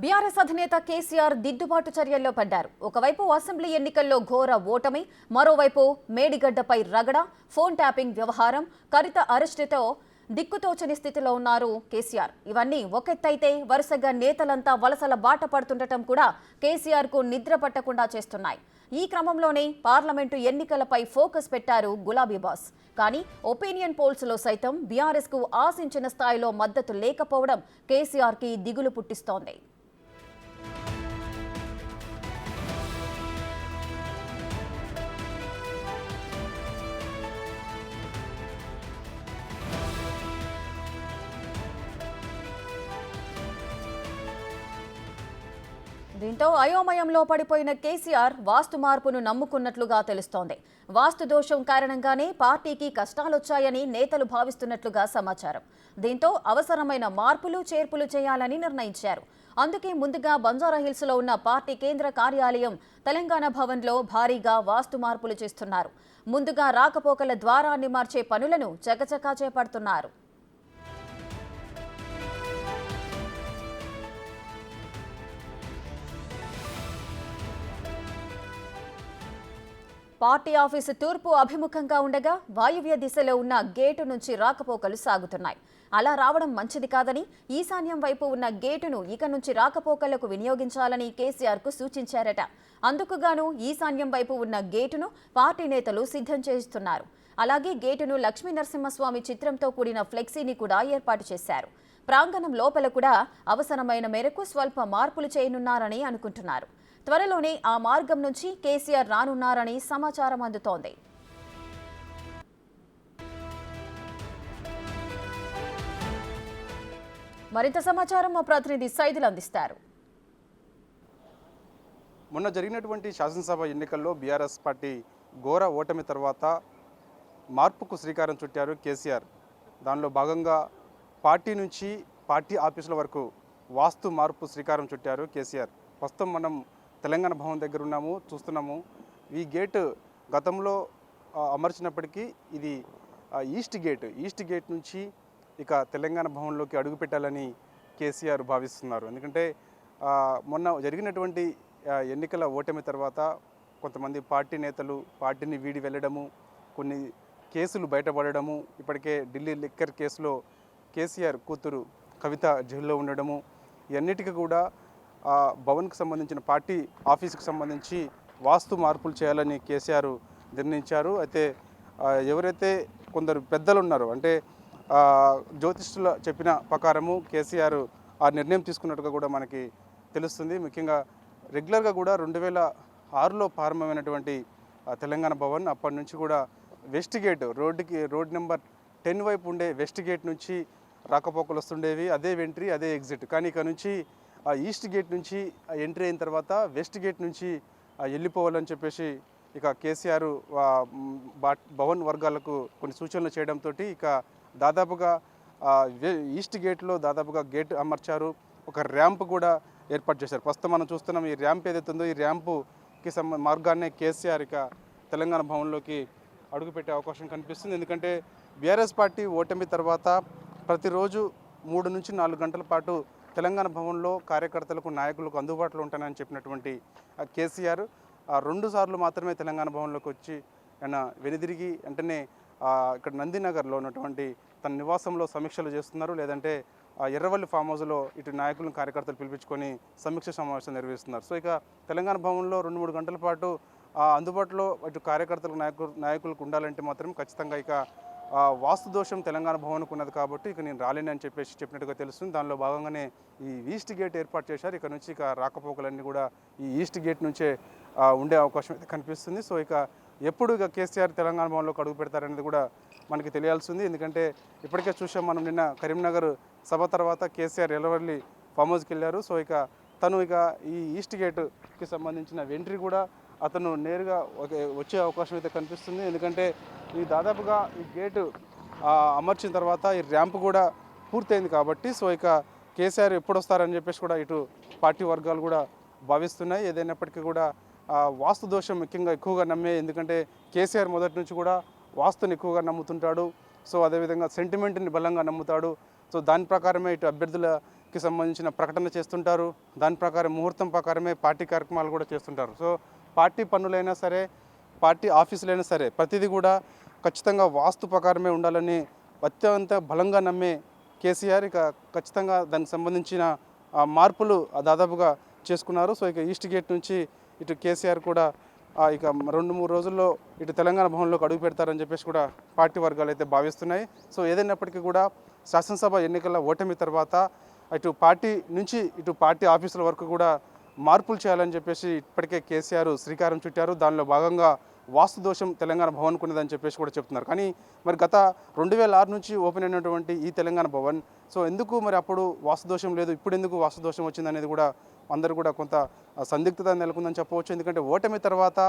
BRS అధినేత కేసీఆర్ దిద్దుబాటు చర్యల్లో పడ్డారు. ఒకవైపు అసెంబ్లీ ఎన్నికల్లో ఘోర ఓటమి, మరోవైపు మేడిగడ్డపై రగడ, ఫోన్ ట్యాపింగ్ వ్యవహారం, కవిత అరెస్టుతో దిక్కుతోచని స్థితిలో ఉన్నారు కేసీఆర్. ఇవన్నీ ఒకెత్తైతే వరుసగా నేతలంతా వలసల బాట పడుతుండటం కూడా కేసీఆర్ కు నిద్ర పట్టకుండా చేస్తున్నాయి. ఈ క్రమంలోనే పార్లమెంటు ఎన్నికలపై ఫోకస్ పెట్టారు గులాబీ బాస్. కానీ ఒపీనియన్ పోల్స్ లో సైతం బీఆర్ఎస్ కు ఆశించిన స్థాయిలో మద్దతు లేకపోవడం కేసీఆర్ కి దిగులు పుట్టిస్తోంది. దీంతో అయోమయంలో పడిపోయిన కేసీఆర్ వాస్తు మార్పును నమ్ముకున్నట్లుగా తెలుస్తోంది. వాస్తు దోషం కారణంగానే పార్టీకి కష్టాలొచ్చాయని నేతలు భావిస్తున్నట్లుగా సమాచారం. దీంతో అవసరమైన మార్పులు చేర్పులు చేయాలని నిర్ణయించారు. అందుకే ముందుగా బంజారాహిల్స్ లో ఉన్న పార్టీ కేంద్ర కార్యాలయం తెలంగాణ భవన్లో భారీగా వాస్తు మార్పులు చేస్తున్నారు. ముందుగా రాకపోకల ద్వారాన్ని మార్చే పనులను చకచకా చేపడుతున్నారు. పార్టీ ఆఫీసు తూర్పు అభిముఖంగా ఉండగా వాయువ్య దిశలో ఉన్న గేటు నుంచి రాకపోకలు సాగుతున్నాయి. అలా రావడం మంచిది కాదని, ఈశాన్యం వైపు ఉన్న గేటును ఇక నుంచి రాకపోకలకు వినియోగించాలని కేసీఆర్ కు సూచించారట. అందుకుగాను ఈశాన్యం వైపు ఉన్న గేటును పార్టీ నేతలు సిద్ధం చేస్తున్నారు. అలాగే గేటును లక్ష్మీ నరసింహస్వామి చిత్రంతో కూడిన ఫ్లెక్సీని కూడా ఏర్పాటు చేశారు. ప్రాంగణం లోపల కూడా అవసరమైన మేరకు స్వల్ప మార్పులు చేయనున్నారని అనుకుంటున్నారు. త్వరలోనే ఆ మార్గం నుంచి కేసీఆర్ రానున్నారని సమాచారం అందుతోంది. మరింత సమాచారం మా ప్రతినిధి సైదులు అందిస్తారు. మొన్న జరిగినటువంటి శాసనసభ ఎన్నికల్లో బీఆర్ఎస్ పార్టీ ఘోర ఓటమి తర్వాత మార్పుకు శ్రీకారం చుట్టారు కేసీఆర్. దానిలో భాగంగా పార్టీ నుంచి పార్టీ ఆఫీసుల వరకు వాస్తు మార్పు శ్రీకారం చుట్టారు కేసీఆర్. ప్రస్తుతం మనం తెలంగాణ భవన్ దగ్గర ఉన్నాము, చూస్తున్నాము. ఈ గేట్ గతంలో అమర్చినప్పటికీ ఇది ఈస్ట్ గేట్ నుంచి ఇక తెలంగాణ భవన్లోకి అడుగు పెట్టాలని కేసీఆర్ భావిస్తున్నారు. ఎందుకంటే మొన్న జరిగినటువంటి ఎన్నికల ఓటమి తర్వాత కొంతమంది పార్టీ నేతలు పార్టీని వీడి వెళ్ళడము, కొన్ని కేసులు బయటపడడము, ఇప్పటికే ఢిల్లీ లిక్కర్ కేసులో కేసీఆర్ కూతురు కవిత జైల్లో ఉండడము, ఇవన్నిటికీ కూడా భవన్కు సంబంధించిన పార్టీ ఆఫీస్కి సంబంధించి వాస్తు మార్పులు చేయాలని కేసీఆర్ నిర్ణయించారు. అయితే ఎవరైతే కొందరు పెద్దలు ఉన్నారో, అంటే జ్యోతిష్యులు చెప్పిన ప్రకారము కేసీఆర్ ఆ నిర్ణయం తీసుకున్నట్టుగా కూడా మనకి తెలుస్తుంది. ముఖ్యంగా రెగ్యులర్గా కూడా 2006లో ప్రారంభమైనటువంటి తెలంగాణ భవన్ అప్పటి నుంచి కూడా వెస్ట్ గేట్ రోడ్ నెంబర్ 10 వైపు ఉండే వెస్ట్ గేట్ నుంచి రాకపోకలు వస్తుండేవి. అదే ఎంట్రీ, అదే ఎగ్జిట్. కానీ ఇక నుంచి ఈస్ట్ గేట్ నుంచి ఎంట్రీ అయిన తర్వాత వెస్ట్ గేట్ నుంచి వెళ్ళిపోవాలని చెప్పేసి ఇక కేసీఆర్ భవన్ వర్గాలకు కొన్ని సూచనలు చేయడంతో ఇక దాదాపుగా ఈస్ట్ గేట్లో దాదాపుగా గేట్ అమర్చారు. ఒక ర్యాంప్ కూడా ఏర్పాటు చేశారు. ప్రస్తుతం మనం చూస్తున్నాం ఈ ర్యాంప్ ఏదైతే ఉందో ఈ ర్యాంపుకి మార్గాన్ని కేసీఆర్ ఇక తెలంగాణ భవన్లోకి అడుగుపెట్టే అవకాశం కనిపిస్తుంది. ఎందుకంటే బీఆర్ఎస్ పార్టీ ఓటమి తర్వాత ప్రతిరోజు 3 నుంచి 4 గంటల పాటు తెలంగాణ భవన్లో కార్యకర్తలకు నాయకులకు అందుబాటులో ఉంటానని చెప్పినటువంటి కేసీఆర్ 2 సార్లు మాత్రమే తెలంగాణ భవన్లోకి వచ్చి ఆయన వెనుదిరిగి వెంటనే ఇక్కడ నందినగర్లో ఉన్నటువంటి తన నివాసంలో సమీక్షలు చేస్తున్నారు. లేదంటే ఎర్రవల్లి ఫామ్ హౌస్లో ఇటు నాయకులను కార్యకర్తలు పిలిపించుకొని సమీక్ష సమావేశం నిర్వహిస్తున్నారు. సో ఇక తెలంగాణ భవన్లో 2-3 గంటల పాటు అందుబాటులో ఇటు కార్యకర్తలకు నాయకులకు ఉండాలంటే మాత్రం ఖచ్చితంగా ఇక వాస్తు దోషం తెలంగాణ భవన్కు ఉన్నది కాబట్టి ఇక నేను రాలేనని చెప్పినట్టుగా తెలుస్తుంది. దానిలో భాగంగానే ఈ ఈస్ట్ గేట్ ఏర్పాటు చేశారు. ఇక నుంచి ఇక రాకపోకలన్నీ కూడా ఈ ఈస్ట్ గేట్ నుంచే ఉండే అవకాశం అయితే కనిపిస్తుంది. సో ఇక ఎప్పుడు ఇక కేసీఆర్ తెలంగాణ భవన్లోకి అడుగు పెడతారనేది కూడా మనకి తెలియాల్సింది. ఎందుకంటే ఇప్పటికే చూసాం మనం, నిన్న కరీంనగర్ సభ తర్వాత కేసీఆర్ ఎర్రవల్లి ఫామ్ హౌస్కి వెళ్ళారు. సో ఇక తను ఇక ఈ ఈస్ట్ గేట్కి సంబంధించిన ఎంట్రీ కూడా అతను నేరుగా వచ్చే అవకాశం అయితే కనిపిస్తుంది. ఎందుకంటే ఈ దాదాపుగా ఈ గేటు అమర్చిన తర్వాత ఈ ర్యాంప్ కూడా పూర్తయింది కాబట్టి సో ఇక కేసీఆర్ ఎప్పుడు వస్తారని చెప్పేసి కూడా ఇటు పార్టీ వర్గాలు కూడా భావిస్తున్నాయి. ఏదైనప్పటికీ కూడా వాస్తు దోషం ముఖ్యంగా ఎక్కువగా నమ్మే, ఎందుకంటే కేసీఆర్ మొదటి నుంచి కూడా వాస్తుని ఎక్కువగా నమ్ముతుంటాడు. సో అదేవిధంగా సెంటిమెంట్ని బలంగా నమ్ముతాడు. సో దాని ప్రకారమే ఇటు అభ్యర్థుల కి సంబంధించిన ప్రకటన చేస్తుంటారు. దాని ప్రకారం ముహూర్తం ప్రకారమే పార్టీ కార్యక్రమాలు కూడా చేస్తుంటారు. సో పార్టీ పనులైనా సరే, పార్టీ ఆఫీసులైనా సరే ప్రతిదీ కూడా ఖచ్చితంగా వాస్తు ప్రకారమే ఉండాలని అత్యంత బలంగా నమ్మే కేసీఆర్ ఇక ఖచ్చితంగా దానికి సంబంధించిన మార్పులు దాదాపుగా చేసుకున్నారు. సో ఇక ఈస్ట్ గేట్ నుంచి ఇటు కేసీఆర్ కూడా ఇక 2-3 రోజుల్లో ఇటు తెలంగాణ భవన్లోకి అడుగు పెడతారని చెప్పేసి కూడా పార్టీ వర్గాలు అయితే భావిస్తున్నాయి. సో ఏదైనప్పటికీ కూడా శాసనసభ ఎన్నికల ఓటమి తర్వాత ఇటు పార్టీ నుంచి ఇటు పార్టీ ఆఫీసుల వరకు కూడా మార్పులు చేయాలని చెప్పేసి ఇప్పటికే కేసీఆర్ శ్రీకారం చుట్టారు. దానిలో భాగంగా వాస్తు దోషం తెలంగాణ భవన్కు ఉన్నదని చెప్పేసి కూడా చెప్తున్నారు. కానీ మరి గత 2006 నుంచి ఓపెన్ అయినటువంటి ఈ తెలంగాణ భవన్ సో ఎందుకు మరి అప్పుడు వాస్తు దోషం లేదు, ఇప్పుడు ఎందుకు వాస్తు దోషం వచ్చిందనేది కూడా అందరూ కూడా కొంత సందిగ్ధత నెలకొందని చెప్పవచ్చు. ఎందుకంటే ఓటమి తర్వాత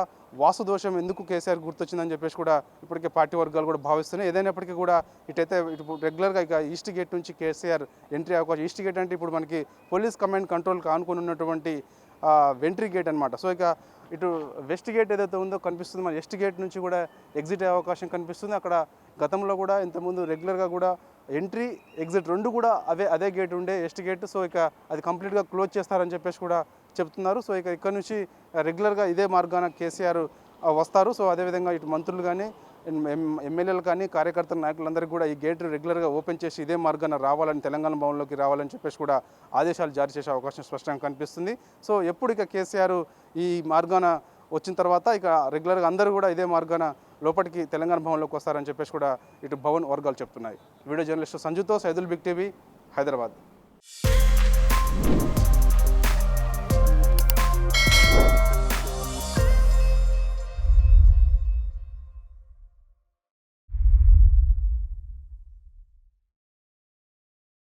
వాస్తు దోషం ఎందుకు కేసీఆర్ గుర్తొచ్చిందని చెప్పేసి కూడా ఇప్పటికే పార్టీ వర్గాలు కూడా భావిస్తున్నాయి. ఏదైనప్పటికీ కూడా ఇటైతే ఇటు రెగ్యులర్గా ఇక ఈస్ట్ గేట్ నుంచి కేసీఆర్ ఎంట్రీ అవకాశం. ఈస్ట్ గేట్ అంటే ఇప్పుడు మనకి పోలీస్ కమాండ్ కంట్రోల్కి ఆనుకొని ఉన్నటువంటి వెంట్రీ గేట్ అనమాట. సో ఇక ఇటు వెస్ట్ గేట్ ఏదైతే ఉందో కనిపిస్తుంది, మన వెస్ట్ గేట్ నుంచి కూడా ఎగ్జిట్ అయ్యే అవకాశం కనిపిస్తుంది. అక్కడ గతంలో కూడా ఇంతకుముందు రెగ్యులర్గా కూడా ఎంట్రీ ఎగ్జిట్ రెండు కూడా అదే గేట్ ఉండే వెస్ట్ గేట్. సో ఇక అది కంప్లీట్గా క్లోజ్ చేస్తారని చెప్పేసి కూడా చెప్తున్నారు. సో ఇక ఇక్కడ నుంచి రెగ్యులర్గా ఇదే మార్గాన కేసీఆర్ వస్తారు. సో అదేవిధంగా ఇటు మంత్రులు కానీ ఎమ్మెల్యేలు కానీ కార్యకర్తల నాయకులందరికీ కూడా ఈ గేట్ రెగ్యులర్గా ఓపెన్ చేసి ఇదే మార్గాన రావాలని, తెలంగాణ భవన్లోకి రావాలని చెప్పేసి కూడా ఆదేశాలు జారీ చేసే అవకాశం స్పష్టంగా కనిపిస్తుంది. సో ఎప్పుడు ఇక కేసీఆర్ ఈ మార్గాన వచ్చిన తర్వాత ఇక రెగ్యులర్గా అందరూ కూడా ఇదే మార్గాన లోపలికి తెలంగాణ భవన్లోకి వస్తారని చెప్పేసి కూడా ఇటు భవన్ వర్గాలు చెప్తున్నాయి. వీడియో జర్నలిస్ట్ సంజుతో సైదుల్ బిగ్ టీవీ, హైదరాబాద్.